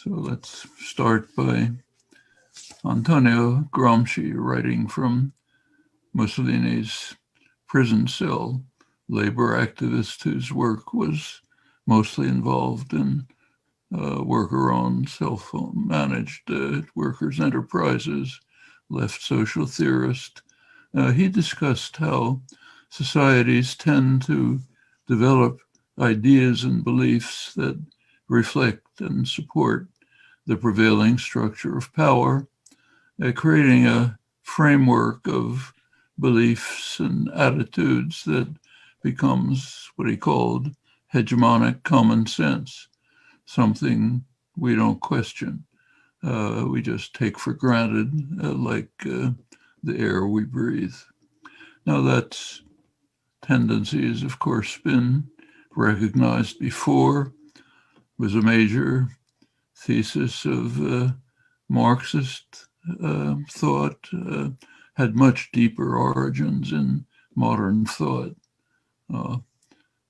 So let's start by Antonio Gramsci writing from Mussolini's prison cell, labor activist whose work was mostly involved in worker-owned, self-managed workers' enterprises, left social theorist. He discussed how societies tend to develop ideas and beliefs that reflect and support the prevailing structure of power, creating a framework of beliefs and attitudes that becomes what he called hegemonic common sense, something we don't question. We just take for granted, like the air we breathe. Now, that tendency has, of course, been recognized before, was a major thesis of Marxist thought, had much deeper origins in modern thought. One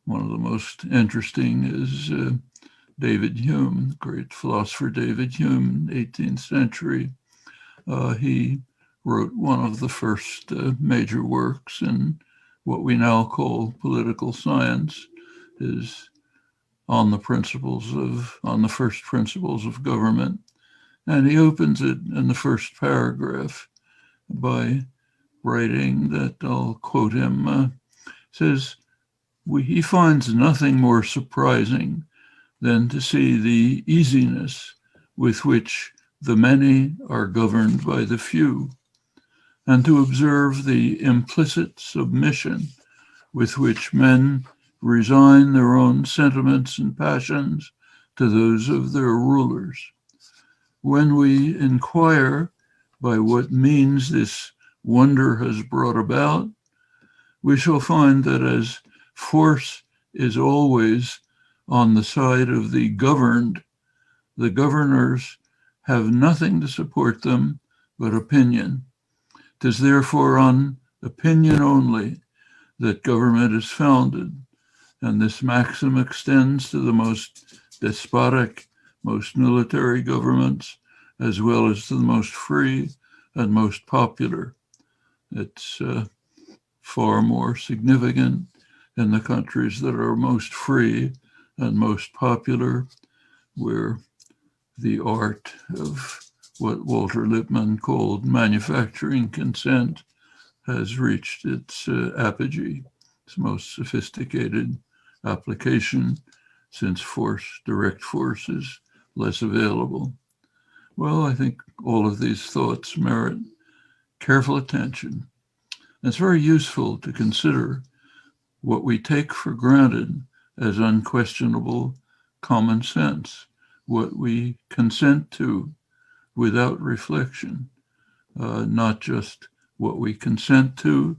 of the most interesting is David Hume, the great philosopher David Hume, 18th century. He wrote one of the first major works in what we now call political science, is on the first principles of government. And he opens it in the first paragraph by writing that, I'll quote him, says, he finds nothing more surprising than to see the easiness with which the many are governed by the few, and to observe the implicit submission with which men resign their own sentiments and passions to those of their rulers. When we inquire by what means this wonder has brought about, we shall find that as force is always on the side of the governed, the governors have nothing to support them but opinion. 'Tis therefore on opinion only that government is founded, and this maxim extends to the most despotic, most military governments, as well as to the most free and most popular. It's far more significant in the countries that are most free and most popular, where the art of what Walter Lippman called manufacturing consent has reached its apogee, its most sophisticated application, since direct force is less available. Well, I think all of these thoughts merit careful attention. It's very useful to consider what we take for granted as unquestionable common sense, what we consent to without reflection, not just what we consent to,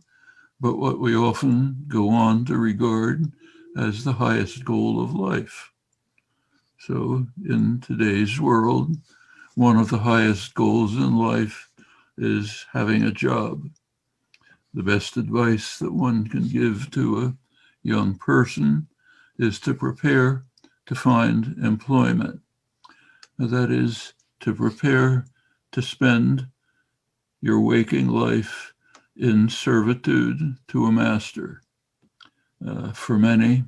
but what we often go on to regard as the highest goal of life. So in today's world, one of the highest goals in life is having a job. The best advice that one can give to a young person is to prepare to find employment. That is, to prepare to spend your waking life in servitude to a master. For many,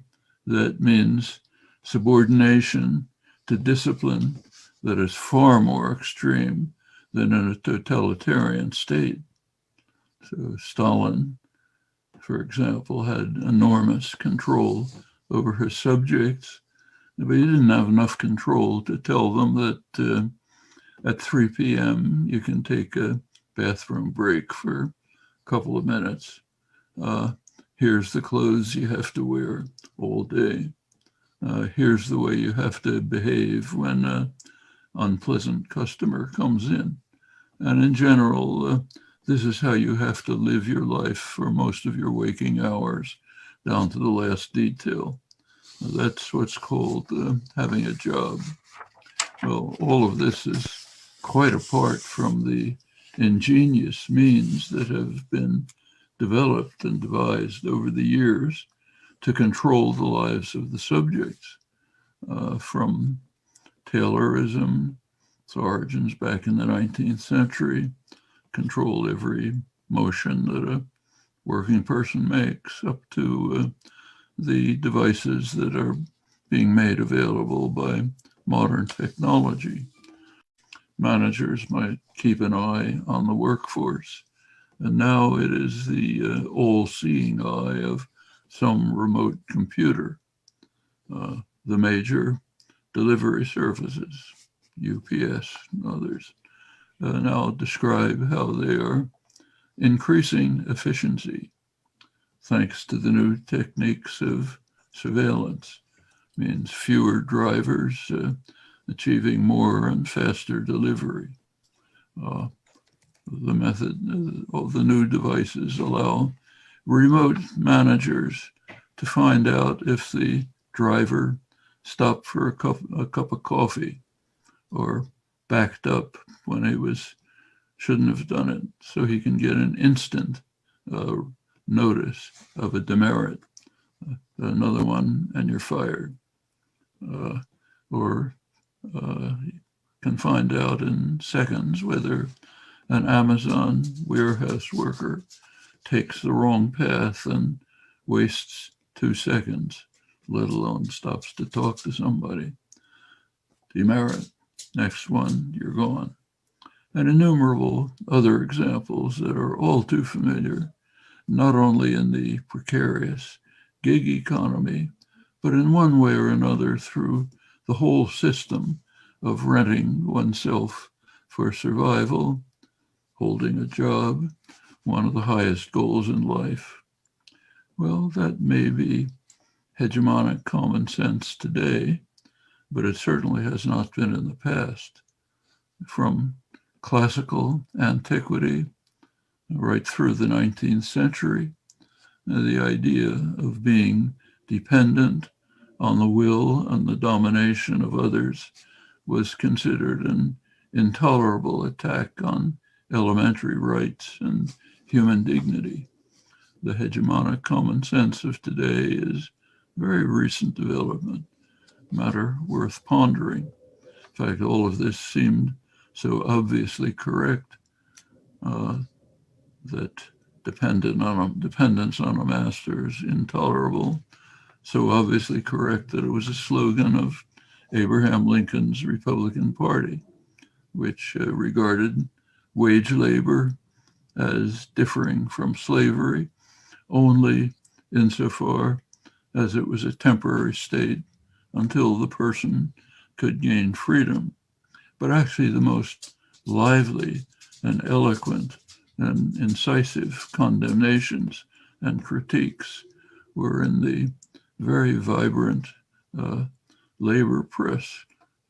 that means subordination to discipline that is far more extreme than in a totalitarian state. So Stalin, for example, had enormous control over his subjects, but he didn't have enough control to tell them that at 3 p.m. you can take a bathroom break for a couple of minutes. Here's the clothes you have to wear all day. Here's the way you have to behave when an unpleasant customer comes in. And in general, this is how you have to live your life for most of your waking hours, down to the last detail. That's what's called having a job. Well, all of this is quite apart from the ingenious means that have been developed and devised over the years to control the lives of the subjects, from Taylorism, its origins back in the 19th century, control every motion that a working person makes, up to the devices that are being made available by modern technology. Managers might keep an eye on the workforce, and now it is the all-seeing eye of some remote computer. The major delivery services, UPS and others, now describe how they are increasing efficiency thanks to the new techniques of surveillance. Means fewer drivers achieving more and faster delivery. The method of the new devices allow remote managers to find out if the driver stopped for a cup of coffee or backed up when he shouldn't have done it, so he can get an instant notice of a demerit. Another one and you're fired. Or can find out in seconds whether an Amazon warehouse worker takes the wrong path and wastes 2 seconds, let alone stops to talk to somebody. Demerit, next one, you're gone. And innumerable other examples that are all too familiar, not only in the precarious gig economy, but in one way or another through the whole system of renting oneself for survival, holding a job, one of the highest goals in life. Well, that may be hegemonic common sense today, but it certainly has not been in the past. From classical antiquity right through the 19th century, the idea of being dependent on the will and the domination of others was considered an intolerable attack on elementary rights and human dignity. The hegemonic common sense of today is very recent development, matter worth pondering. In fact, all of this seemed so obviously correct that dependence on a master is intolerable, so obviously correct that it was a slogan of Abraham Lincoln's Republican Party, which regarded wage labor as differing from slavery only insofar as it was a temporary state until the person could gain freedom. But actually the most lively and eloquent and incisive condemnations and critiques were in the very vibrant labor press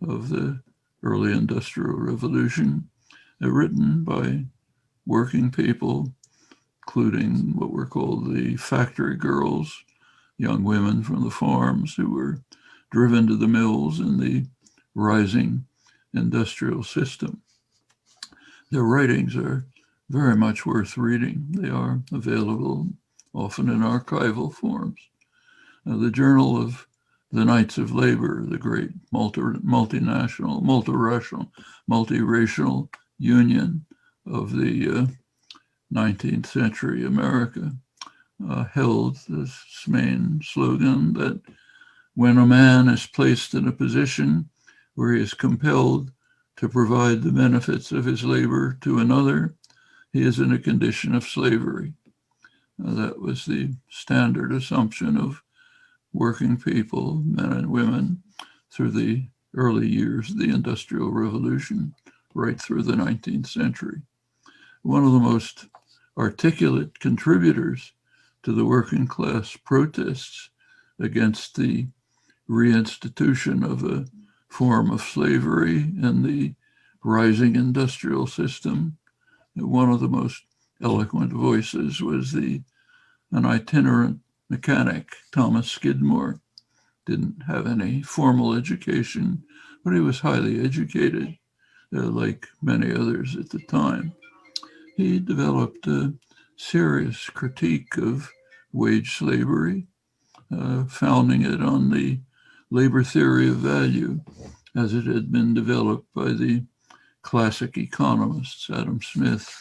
of the early Industrial Revolution, written by working people, including what were called the factory girls, young women from the farms who were driven to the mills in the rising industrial system. Their writings are very much worth reading. They are available often in archival forms. The Journal of the Knights of Labor, the great multinational, multiracial union of the 19th century America, held this main slogan that when a man is placed in a position where he is compelled to provide the benefits of his labor to another, he is in a condition of slavery. That was the standard assumption of working people, men and women, through the early years of the Industrial Revolution, right through the 19th century. One of the most articulate contributors to the working class protests against the reinstitution of a form of slavery in the rising industrial system, one of the most eloquent voices was an itinerant mechanic, Thomas Skidmore. Didn't have any formal education, but he was highly educated, like many others at the time. He developed a serious critique of wage slavery, founding it on the labor theory of value, as it had been developed by the classic economists, Adam Smith,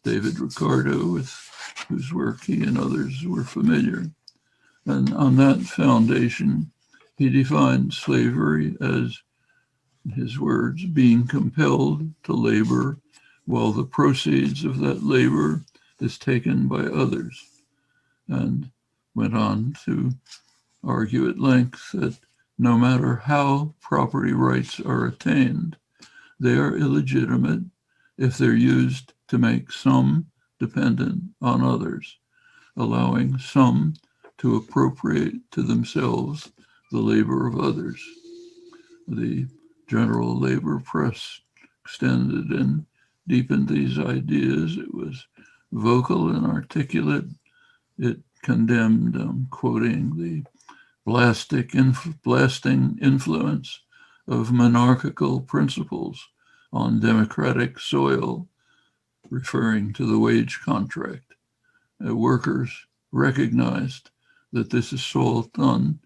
David Ricardo, with whose work he and others were familiar. And on that foundation, he defined slavery as, in his words, being compelled to labor while the proceeds of that labor is taken by others, and went on to argue at length that no matter how property rights are attained, they are illegitimate if they're used to make some dependent on others, allowing some to appropriate to themselves the labor of others. The General Labor Press extended and deepened these ideas. It was vocal and articulate. It condemned, quoting, the blasting influence of monarchical principles on democratic soil, referring to the wage contract. Workers recognized that this assault on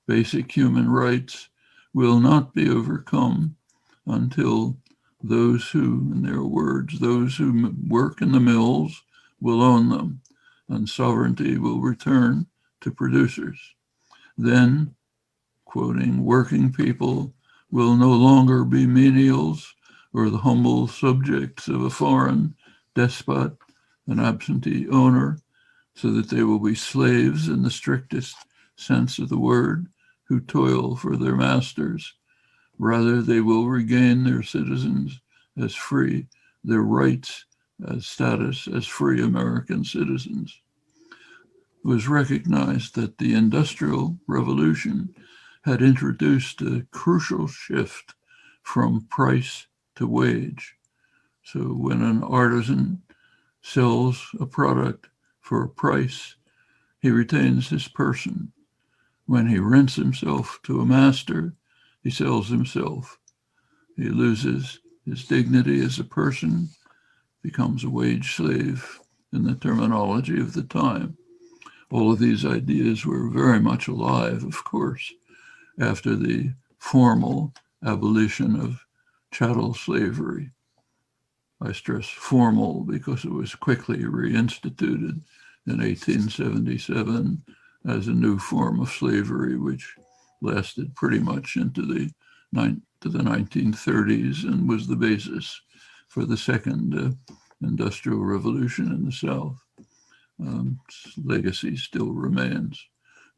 basic human rights will not be overcome until those who, in their words, those who work in the mills will own them, and sovereignty will return to producers. Then, quoting, working people will no longer be menials or the humble subjects of a foreign despot, an absentee owner, so that they will be slaves in the strictest sense of the word, who toil for their masters. Rather, they will regain their citizens as free, their rights as status as free American citizens. It was recognized that the Industrial Revolution had introduced a crucial shift from price to wage. So when an artisan sells a product for a price, he retains his person. When he rents himself to a master, he sells himself. He loses his dignity as a person, becomes a wage slave in the terminology of the time. All of these ideas were very much alive, of course, after the formal abolition of chattel slavery. I stress formal because it was quickly reinstituted in 1877 as a new form of slavery, which lasted pretty much into the 1930s and was the basis for the second industrial revolution in the South. Legacy still remains.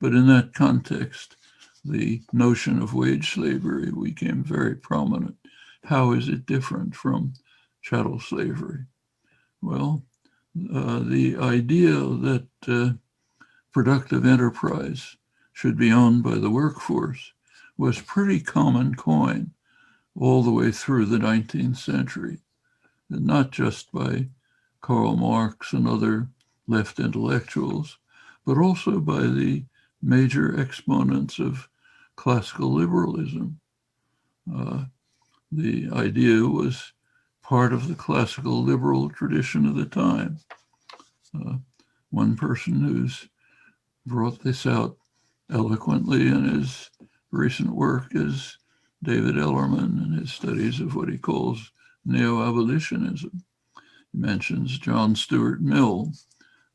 But in that context, the notion of wage slavery became very prominent. How is it different from chattel slavery? Well, the idea that productive enterprise should be owned by the workforce was pretty common coin all the way through the 19th century, and not just by Karl Marx and other left intellectuals, but also by the major exponents of classical liberalism. The idea was part of the classical liberal tradition of the time. One person who's brought this out eloquently in his recent work is David Ellerman in his studies of what he calls neo-abolitionism. He mentions John Stuart Mill,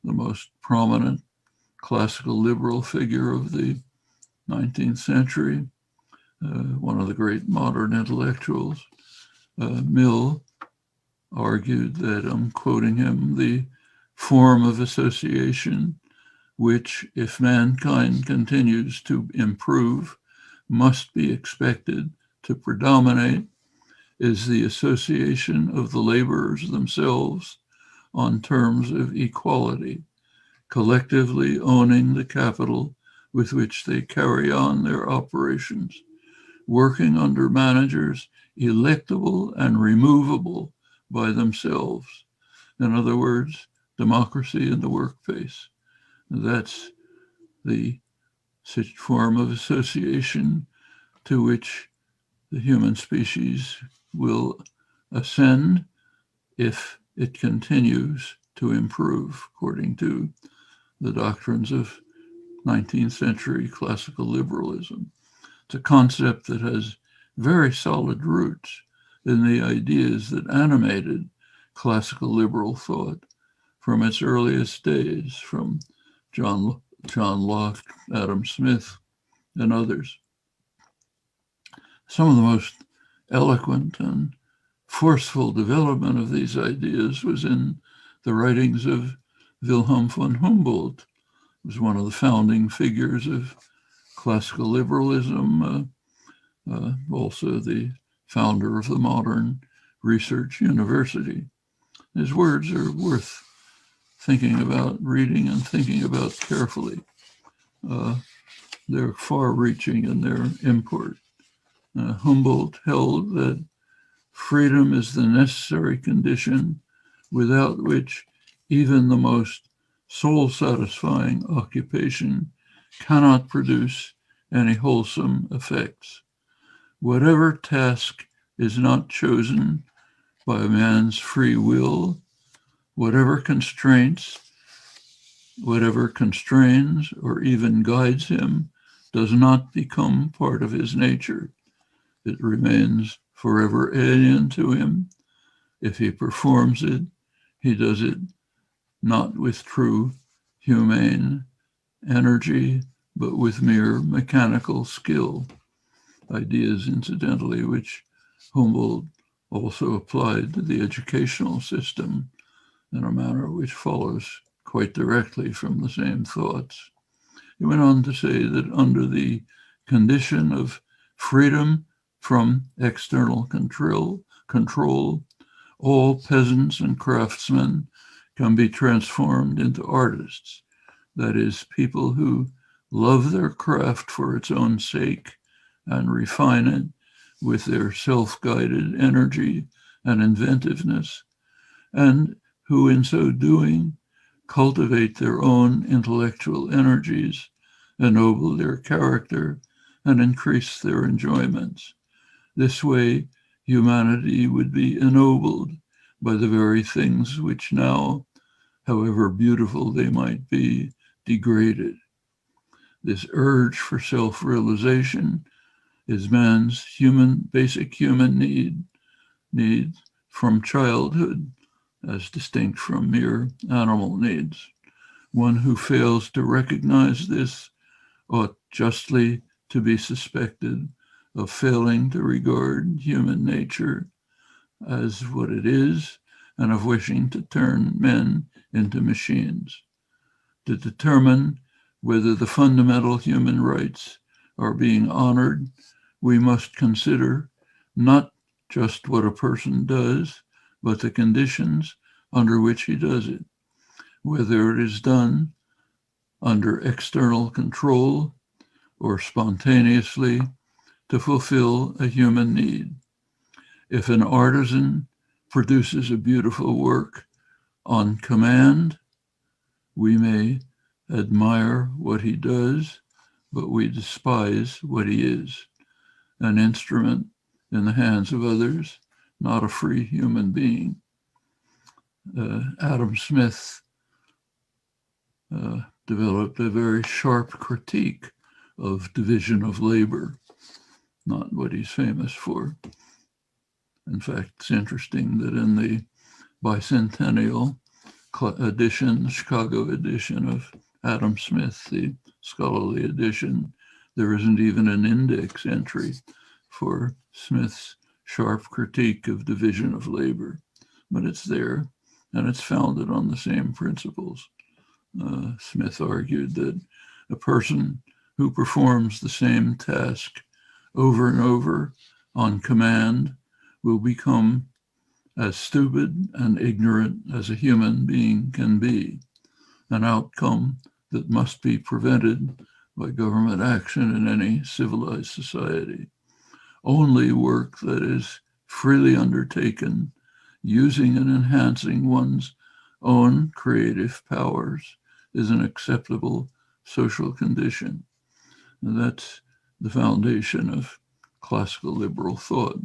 the most prominent classical liberal figure of the 19th century, one of the great modern intellectuals. Mill argued that, I'm quoting him, the form of association which, if mankind continues to improve, must be expected to predominate, is the association of the laborers themselves on terms of equality, collectively owning the capital with which they carry on their operations, working under managers electable and removable by themselves. In other words, democracy in the workplace. That's the form of association to which the human species will ascend if it continues to improve, according to the doctrines of 19th century classical liberalism. It's a concept that has very solid roots in the ideas that animated classical liberal thought from its earliest days, from John Locke, Adam Smith, and others. Some of the most eloquent and forceful development of these ideas was in the writings of Wilhelm von Humboldt, who was one of the founding figures of classical liberalism, also the founder of the modern research university. His words are worth thinking about, reading and thinking about carefully. They're far-reaching in their import. Humboldt held that freedom is the necessary condition without which even the most soul-satisfying occupation cannot produce any wholesome effects. Whatever task is not chosen by a man's free will, whatever constrains or even guides him, does not become part of his nature. It remains forever alien to him. If he performs it, he does it not with true humane energy, but with mere mechanical skill. Ideas, incidentally, which Humboldt also applied to the educational system in a manner which follows quite directly from the same thoughts. He went on to say that under the condition of freedom from external control, all peasants and craftsmen can be transformed into artists. That is, people who love their craft for its own sake and refine it with their self-guided energy and inventiveness, and who in so doing cultivate their own intellectual energies, ennoble their character, and increase their enjoyments. This way, humanity would be ennobled by the very things which now, however beautiful they might be, degraded. This urge for self-realization is man's basic human need from childhood, as distinct from mere animal needs. One who fails to recognize this ought justly to be suspected of failing to regard human nature as what it is and of wishing to turn men into machines. To determine whether the fundamental human rights are being honored, we must consider not just what a person does, but the conditions under which he does it, whether it is done under external control or spontaneously to fulfill a human need. If an artisan produces a beautiful work on command, we may admire what he does, but we despise what he is, an instrument in the hands of others, not a free human being. Adam Smith developed a very sharp critique of division of labor, not what he's famous for. In fact, it's interesting that in the bicentennial edition, the Chicago edition of Adam Smith, the scholarly edition, there isn't even an index entry for Smith's sharp critique of division of labor, but it's there, and it's founded on the same principles. Smith argued that a person who performs the same task over and over on command will become as stupid and ignorant as a human being can be, an outcome that must be prevented by government action in any civilized society. Only work that is freely undertaken, using and enhancing one's own creative powers, is an acceptable social condition. And that's the foundation of classical liberal thought.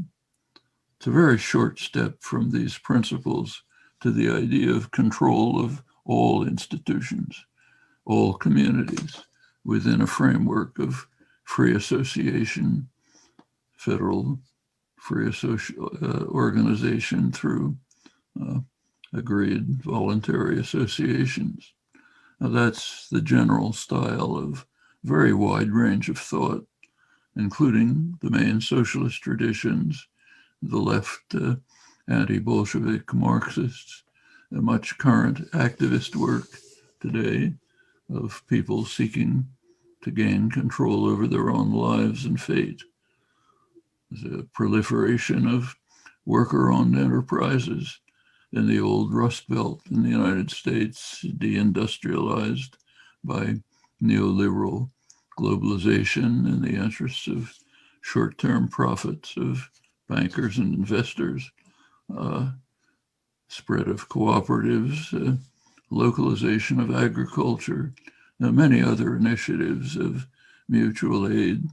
It's a very short step from these principles to the idea of control of all institutions, all communities, within a framework of free association, federal free organization through agreed voluntary associations. Now, that's the general style of very wide range of thought, including the main socialist traditions, the left anti-Bolshevik Marxists, and much current activist work today of people seeking to gain control over their own lives and fate. There's a proliferation of worker-owned enterprises in the old Rust Belt in the United States, deindustrialized by neoliberal globalization in the interests of short-term profits of bankers and investors, spread of cooperatives, localization of agriculture, and many other initiatives of mutual aid,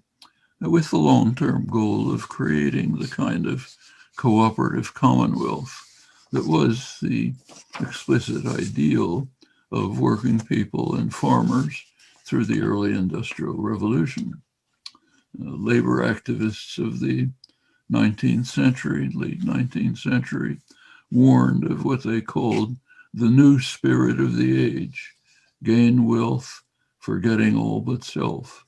with the long-term goal of creating the kind of cooperative commonwealth that was the explicit ideal of working people and farmers through the early Industrial Revolution. Labor activists of the 19th century, late 19th century, warned of what they called the new spirit of the age, gain wealth, forgetting all but self.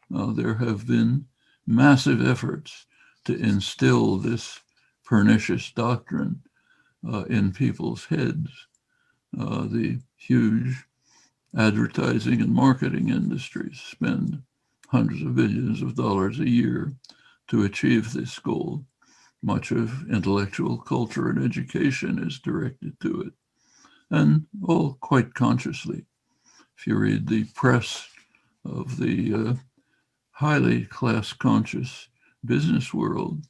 There have been massive efforts to instill this pernicious doctrine in people's heads. The huge advertising and marketing industries spend hundreds of billions of dollars a year to achieve this goal. Much of intellectual culture and education is directed to it, and all quite consciously. If you read the press of the highly class-conscious business world,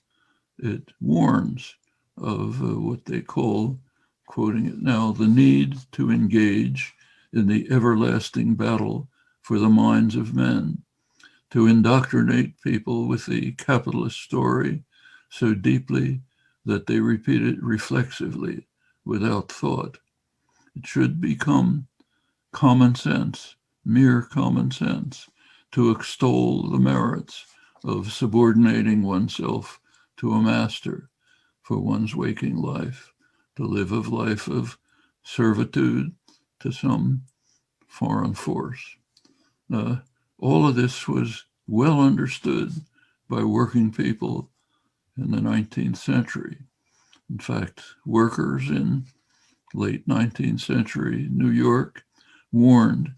it warns of what they call, quoting it now, the need to engage in the everlasting battle for the minds of men, to indoctrinate people with the capitalist story so deeply that they repeat it reflexively without thought. It should become common sense, mere common sense, to extol the merits of subordinating oneself to a master for one's waking life, to live a life of servitude to some foreign force. All of this was well understood by working people in the 19th century. In fact, workers in late 19th century New York warned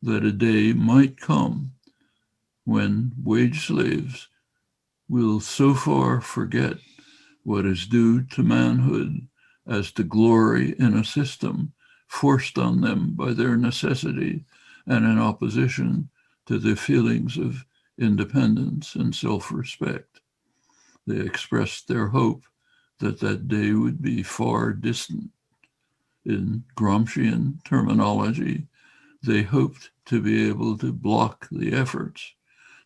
that a day might come when wage slaves will so far forget what is due to manhood as to glory in a system forced on them by their necessity and in opposition to their feelings of independence and self-respect. They expressed their hope that that day would be far distant. In Gramscian terminology, they hoped to be able to block the efforts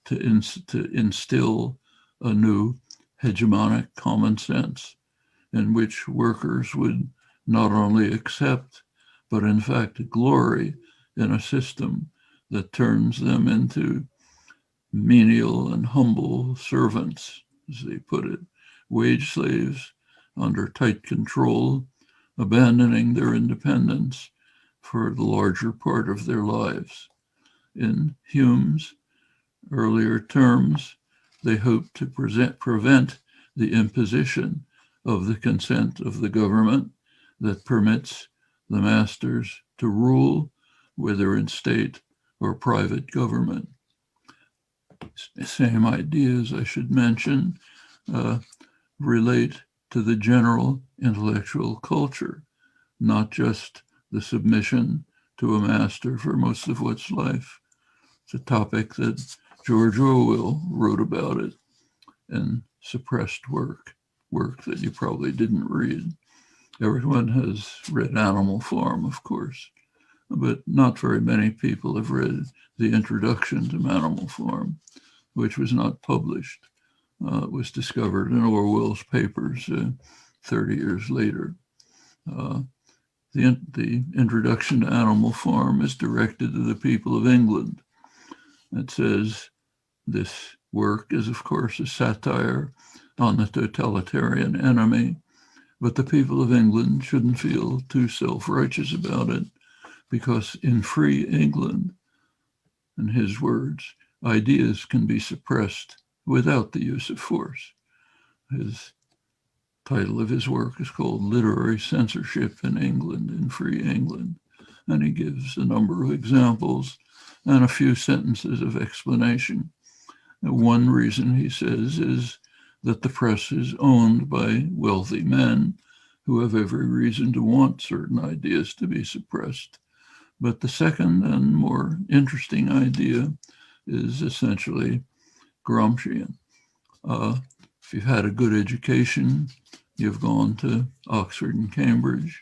to instill a new hegemonic common sense in which workers would not only accept, but in fact glory in a system that turns them into menial and humble servants, as they put it, wage slaves under tight control, abandoning their independence for the larger part of their lives. In Hume's earlier terms, they hoped to prevent the imposition of the consent of the government that permits the masters to rule, whether in state or private government. Same ideas, I should mention, relate to the general intellectual culture, not just the submission to a master for most of one's life. It's a topic that George Orwell wrote about it in Suppressed Work that you probably didn't read. Everyone has read Animal Farm, of course, but not very many people have read the introduction to Animal Farm, which was not published. It was discovered in Orwell's papers 30 years later. The introduction to Animal Farm is directed to the people of England. It says, this work is, of course, a satire on the totalitarian enemy, but the people of England shouldn't feel too self-righteous about it, because in free England, in his words, ideas can be suppressed without the use of force. His title of his work is called Literary Censorship in England, in Free England, and he gives a number of examples and a few sentences of explanation. One reason, he says, is that the press is owned by wealthy men who have every reason to want certain ideas to be suppressed. But the second and more interesting idea is essentially Gramscian. If you've had a good education, you've gone to Oxford and Cambridge,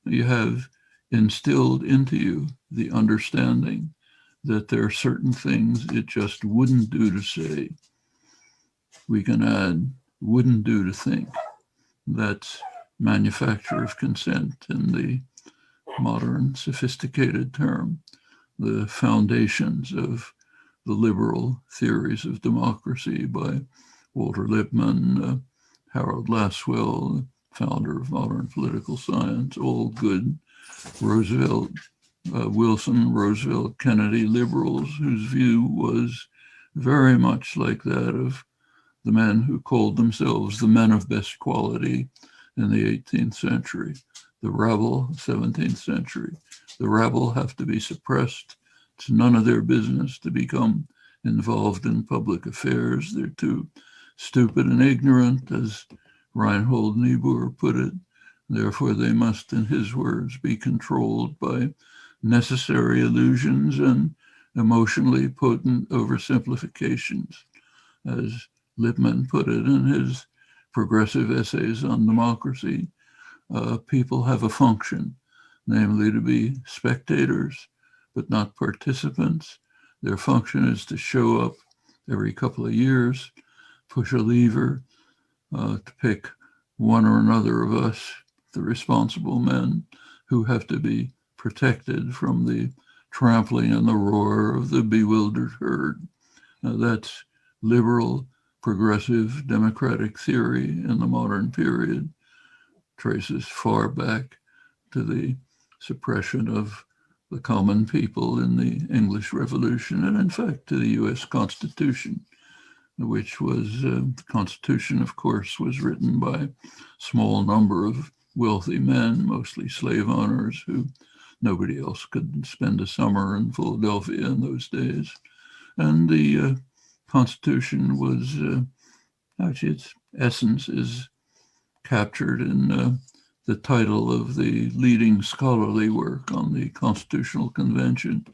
you have instilled into you the understanding that there are certain things it just wouldn't do to say. We can add wouldn't do to think. That's manufacture of consent in the modern sophisticated term, the foundations of the liberal theories of democracy by Walter Lippman, Harold Lasswell, founder of modern political science, all good Roosevelt, Wilson, Roosevelt, Kennedy liberals whose view was very much like that of the men who called themselves the men of best quality in the 18th century, the rabble, 17th century. The rabble have to be suppressed. It's none of their business to become involved in public affairs. They're too stupid and ignorant, as Reinhold Niebuhr put it. Therefore, they must, in his words, be controlled by necessary illusions and emotionally potent oversimplifications. As Lippmann put it in his progressive essays on democracy, people have a function, namely to be spectators, but not participants. Their function is to show up every couple of years, push a lever, to pick one or another of us, the responsible men, who have to be protected from the trampling and the roar of the bewildered herd. That's liberal, progressive, democratic theory in the modern period, traces far back to the suppression of the common people in the English Revolution, and in fact to the US Constitution, which was, the Constitution, of course, was written by a small number of wealthy men, mostly slave owners, who nobody else could spend a summer in Philadelphia in those days. And the Constitution was, actually its essence is captured in the title of the leading scholarly work on the Constitutional Convention,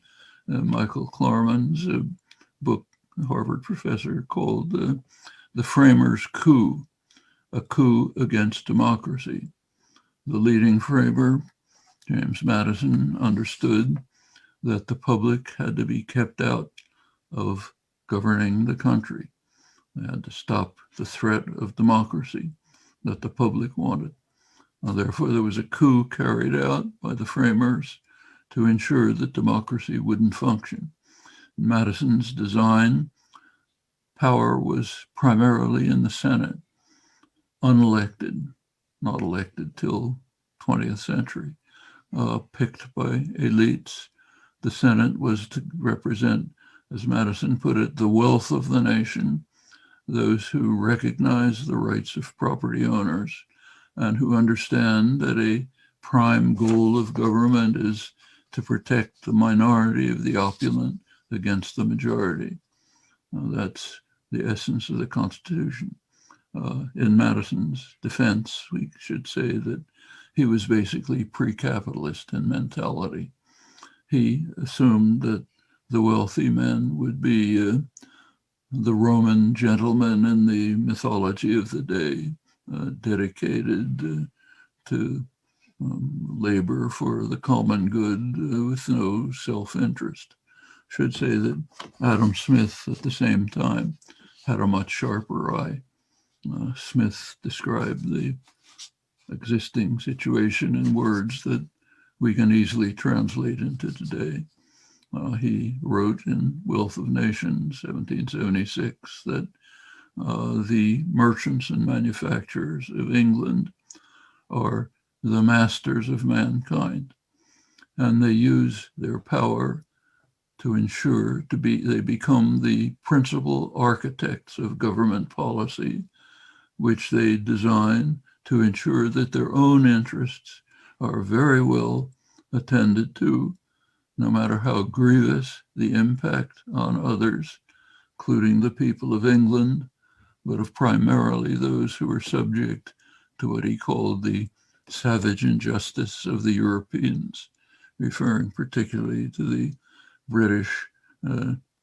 Michael Klarman's book, Harvard professor, called The Framers' Coup, a coup against democracy. The leading framer, James Madison, understood that the public had to be kept out of governing the country. They had to stop the threat of democracy that the public wanted. Therefore, there was a coup carried out by the framers to ensure that democracy wouldn't function. In Madison's design, power was primarily in the Senate, unelected, not elected till 20th century, picked by elites. The Senate was to represent, as Madison put it, the wealth of the nation, those who recognize the rights of property owners and who understand that a prime goal of government is to protect the minority of the opulent against the majority. That's the essence of the Constitution. In Madison's defense, we should say that he was basically pre-capitalist in mentality. He assumed that the wealthy men would be the Roman gentlemen in the mythology of the day, dedicated to labor for the common good with no self-interest. Should say that Adam Smith at the same time had a much sharper eye. Smith described the existing situation in words that we can easily translate into today. He wrote in Wealth of Nations, 1776, that the merchants and manufacturers of England are the masters of mankind, and they use their power to ensure they become the principal architects of government policy, which they design to ensure that their own interests are very well attended to, no matter how grievous the impact on others, including the people of England, but of primarily those who are subject to what he called the savage injustice of the Europeans, referring particularly to the British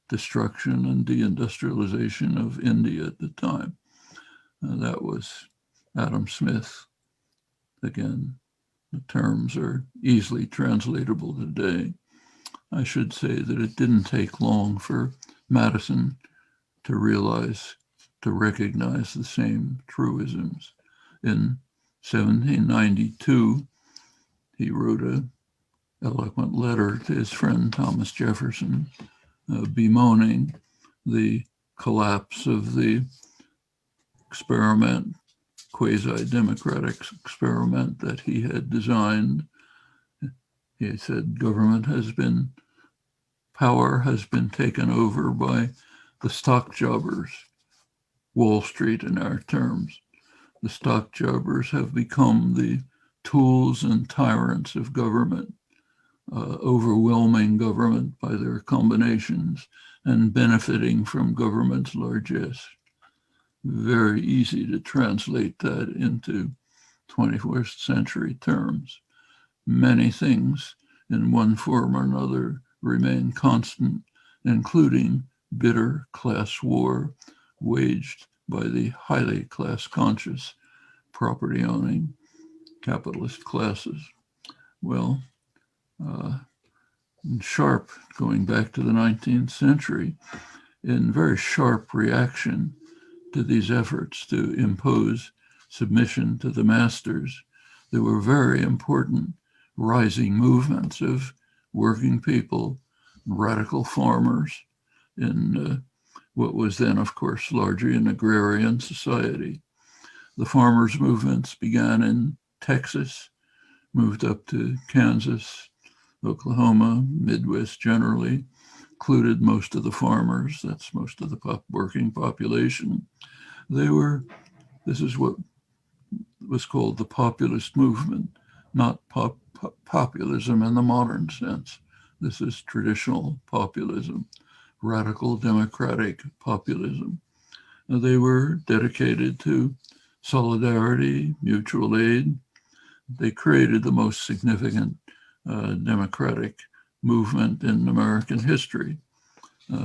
destruction and deindustrialization of India at the time. That was Adam Smith. Again, the terms are easily translatable today. I should say that it didn't take long for Madison to recognize the same truisms. In 1792, he wrote an eloquent letter to his friend Thomas Jefferson, bemoaning the collapse of the experiment, quasi-democratic experiment that he had designed. He said, power has been taken over by the stock jobbers, Wall Street in our terms. The stock jobbers have become the tools and tyrants of government, overwhelming government by their combinations and benefiting from government's largesse. Very easy to translate that into 21st century terms. Many things in one form or another remain constant, including bitter class war waged by the highly class-conscious, property-owning capitalist classes. Well, going back to the 19th century, in very sharp reaction to these efforts to impose submission to the masters, there were very important rising movements of working people, radical farmers in what was then, of course, largely an agrarian society. The farmers' movements began in Texas, moved up to Kansas, Oklahoma, Midwest generally, included most of the farmers. That's most of the working population. This is what was called the populist movement, not populism in the modern sense. This is traditional populism, radical democratic populism. They were dedicated to solidarity, mutual aid. They created the most significant democratic movement in American history.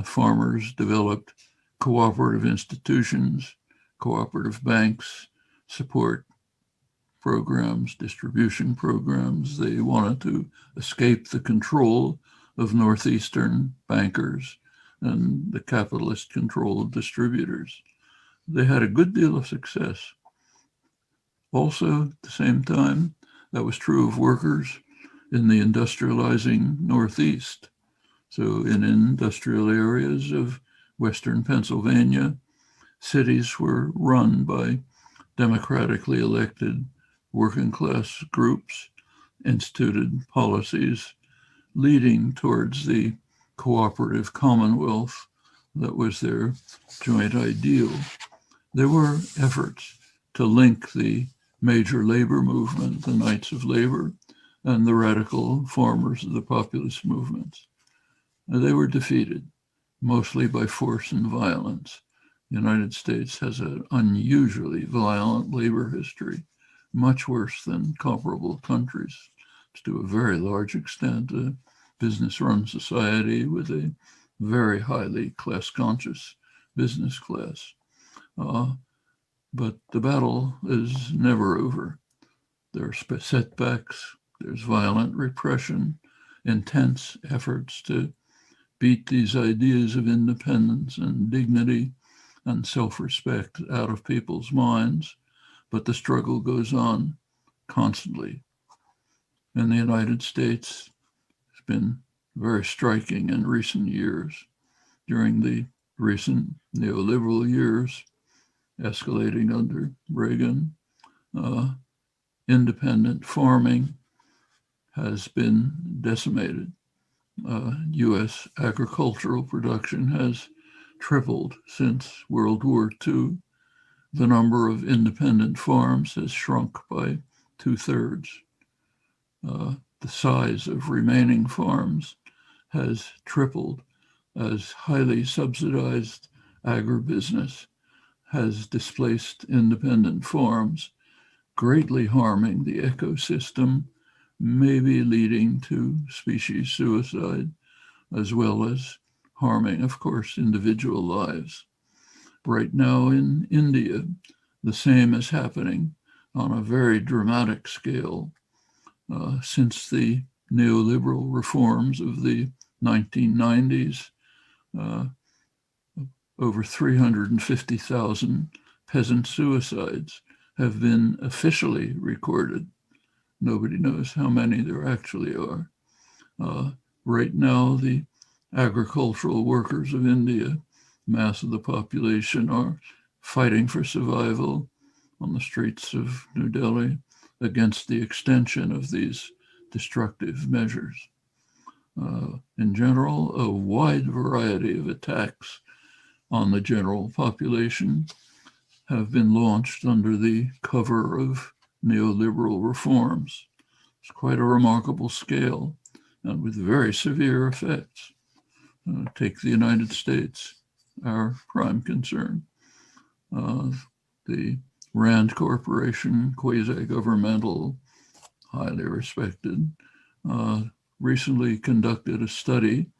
Farmers developed cooperative institutions, cooperative banks, support programs, distribution programs. They wanted to escape the control of Northeastern bankers and the capitalist-controlled distributors. They had a good deal of success. Also, at the same time, that was true of workers in the industrializing Northeast. So in industrial areas of Western Pennsylvania, cities were run by democratically elected working class groups, instituted policies leading towards the cooperative commonwealth that was their joint ideal. There were efforts to link the major labor movement, the Knights of Labor, and the radical farmers of the populist movements. They were defeated, mostly by force and violence. The United States has an unusually violent labor history, much worse than comparable countries. It's to a very large extent a business-run society with a very highly class-conscious business class. But the battle is never over. There are setbacks, there's violent repression, intense efforts to beat these ideas of independence and dignity and self-respect out of people's minds, but the struggle goes on constantly. In the United States, it's been very striking in recent years. During the recent neoliberal years, escalating under Reagan, independent farming has been decimated. U.S. agricultural production has tripled since World War II. The number of independent farms has shrunk by 2/3. The size of remaining farms has tripled as highly subsidized agribusiness has displaced independent farms, greatly harming the ecosystem, maybe leading to species suicide, as well as harming, of course, individual lives. Right now in India, the same is happening on a very dramatic scale. Since the neoliberal reforms of the 1990s, over 350,000 peasant suicides have been officially recorded. Nobody knows how many there actually are. Right now, the agricultural workers of India, mass of the population, are fighting for survival on the streets of New Delhi against the extension of these destructive measures. In general, a wide variety of attacks on the general population have been launched under the cover of neoliberal reforms. It's quite a remarkable scale and with very severe effects. Take the United States, our prime concern. The Rand Corporation, quasi-governmental, highly respected, recently conducted a study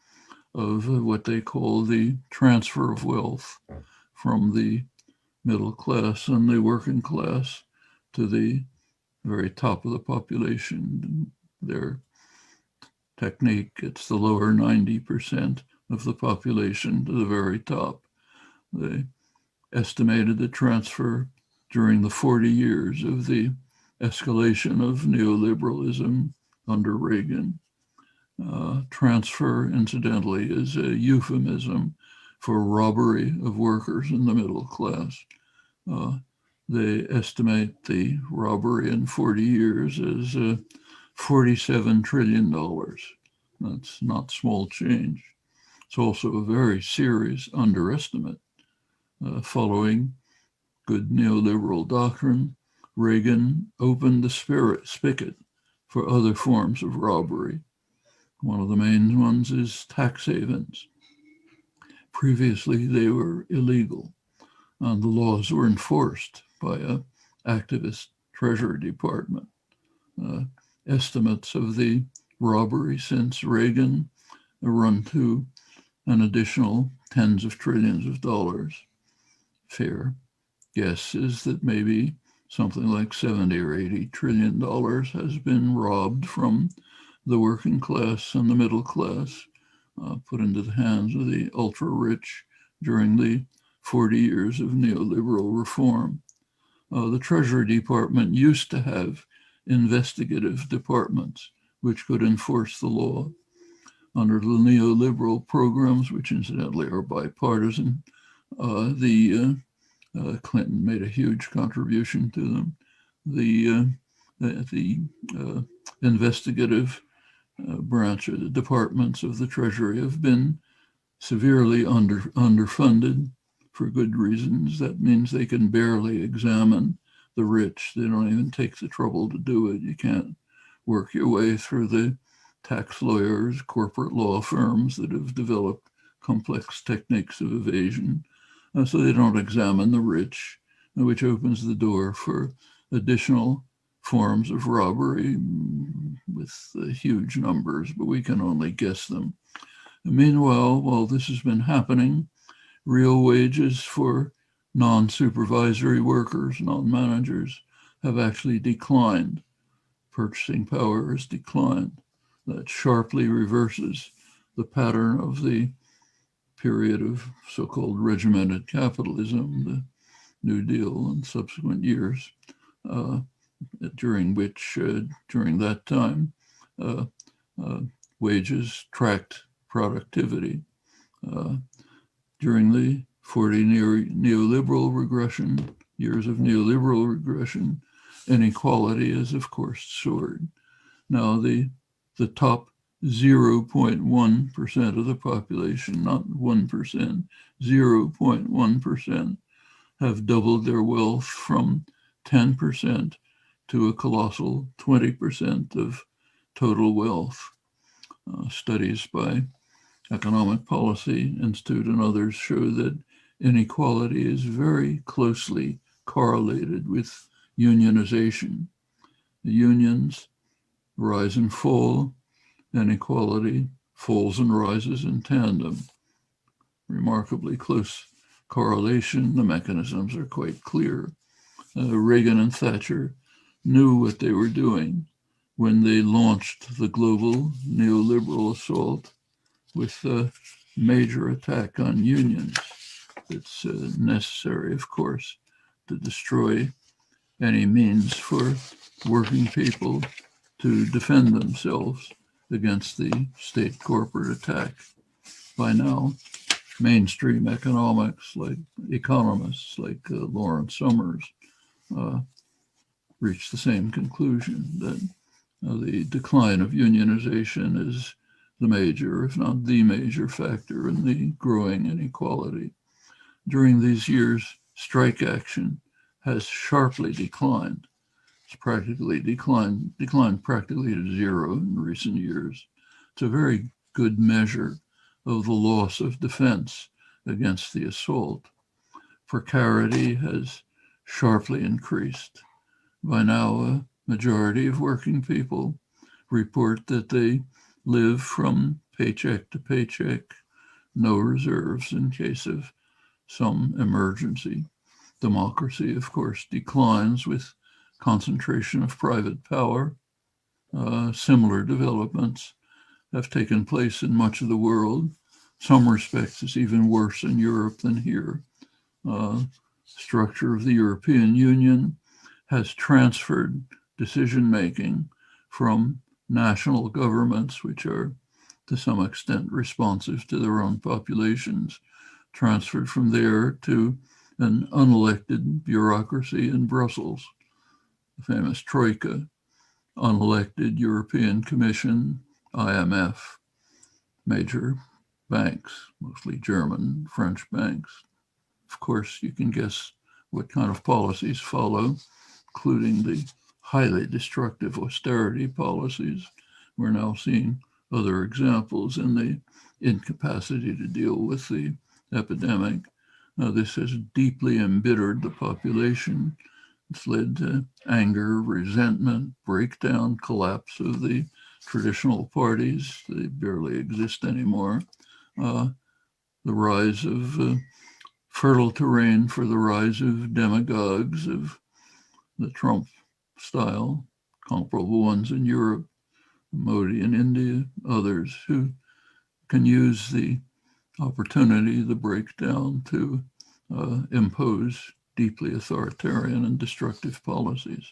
of what they call the transfer of wealth from the middle class and the working class to the very top of the population. Their technique, it's the lower 90% of the population to the very top. They estimated the transfer during the 40 years of the escalation of neoliberalism under Reagan. Transfer, incidentally, is a euphemism for robbery of workers in the middle class. They estimate the robbery in 40 years as $47 trillion. That's not small change. It's also a very serious underestimate. Following good neoliberal doctrine, Reagan opened the spigot for other forms of robbery. One of the main ones is tax havens. Previously, they were illegal, and the laws were enforced by an activist Treasury Department. Estimates of the robbery since Reagan run to an additional tens of trillions of dollars. Fair guess is that maybe something like 70 or 80 trillion dollars has been robbed from the working class and the middle class, put into the hands of the ultra rich during the 40 years of neoliberal reform. The Treasury Department used to have investigative departments which could enforce the law. Under the neoliberal programs, which incidentally are bipartisan, Clinton made a huge contribution to them. The investigative branch of the departments of the Treasury have been severely underfunded for good reasons. That means they can barely examine the rich. They don't even take the trouble to do it. You can't work your way through the tax lawyers, corporate law firms that have developed complex techniques of evasion. So they don't examine the rich, which opens the door for additional forms of robbery with huge numbers, but we can only guess them. And meanwhile, while this has been happening, real wages for non-supervisory workers, non-managers, have actually declined. Purchasing power has declined. That sharply reverses the pattern of the period of so-called regimented capitalism, the New Deal and subsequent years, during that time, wages tracked productivity. During the 40 neoliberal regression, years of neoliberal regression, inequality has, of course, soared. Now, the top 0.1% of the population, not 1%, 0.1%, have doubled their wealth from 10% to a colossal 20% of total wealth. Studies by Economic Policy Institute and others show that inequality is very closely correlated with unionization. The unions rise and fall, inequality falls and rises in tandem. Remarkably close correlation. The mechanisms are quite clear. Reagan and Thatcher knew what they were doing when they launched the global neoliberal assault with a major attack on unions. It's necessary, of course, to destroy any means for working people to defend themselves against the state corporate attack. By now, mainstream economists like Lawrence Summers reached the same conclusion that the decline of unionization is the major, if not the major factor in the growing inequality. During these years, strike action has sharply declined. It's practically declined practically to zero in recent years. It's a very good measure of the loss of defense against the assault. Precarity has sharply increased. By now, a majority of working people report that they live from paycheck to paycheck, no reserves in case of some emergency. Democracy, of course, declines with concentration of private power. Similar developments have taken place in much of the world. Some respects it's even worse in Europe than here. Structure of the European Union has transferred decision-making from national governments, which are to some extent responsive to their own populations, transferred from there to an unelected bureaucracy in Brussels, the famous Troika, unelected European Commission, IMF, major banks, mostly German, French banks. Of course, you can guess what kind of policies follow, including the highly destructive austerity policies. We're now seeing other examples in the incapacity to deal with the epidemic. This has deeply embittered the population. It's led to anger, resentment, breakdown, collapse of the traditional parties. They barely exist anymore. The rise of fertile terrain for the rise of demagogues of the Trump style, comparable ones in Europe, Modi in India, others who can use the opportunity, the breakdown, to impose deeply authoritarian and destructive policies.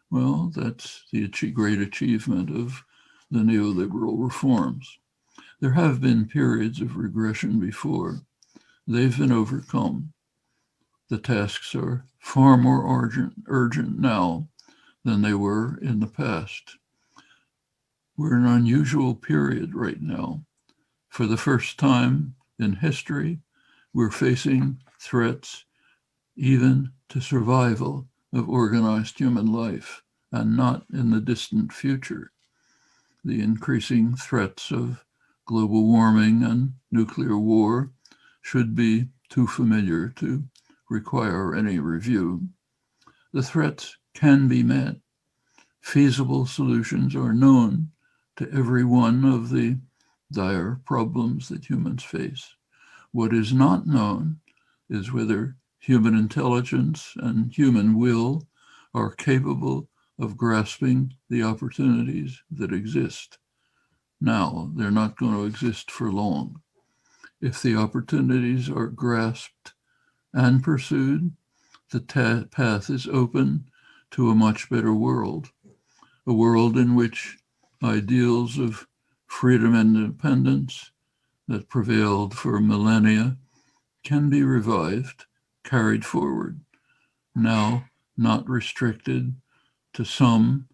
Well, that's the great achievement of the neoliberal reforms. There have been periods of regression before. They've been overcome. The tasks are far more urgent now than they were in the past. We're in an unusual period right now. For the first time in history, we're facing threats even to survival of organized human life, and not in the distant future. The increasing threats of global warming and nuclear war should be too familiar to require any review. The threats can be met. Feasible solutions are known to every one of the dire problems that humans face. What is not known is whether human intelligence and human will are capable of grasping the opportunities that exist. Now, they're not going to exist for long. If the opportunities are grasped and pursued, the path is open to a much better world, a world in which ideals of freedom and independence that prevailed for millennia can be revived, carried forward, now not restricted to some,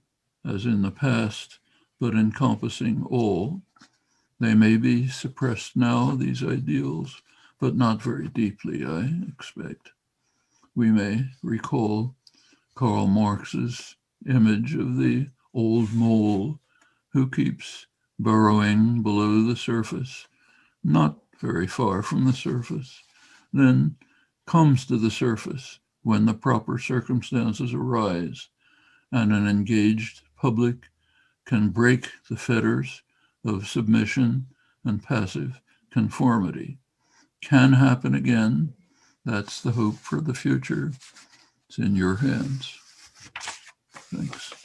as in the past, but encompassing all. They may be suppressed now, these ideals, but not very deeply, I expect. We may recall Karl Marx's image of the old mole who keeps burrowing below the surface, not very far from the surface, then comes to the surface when the proper circumstances arise and an engaged public can break the fetters of submission and passive conformity. Can happen again. That's the hope for the future. It's in your hands. Thanks.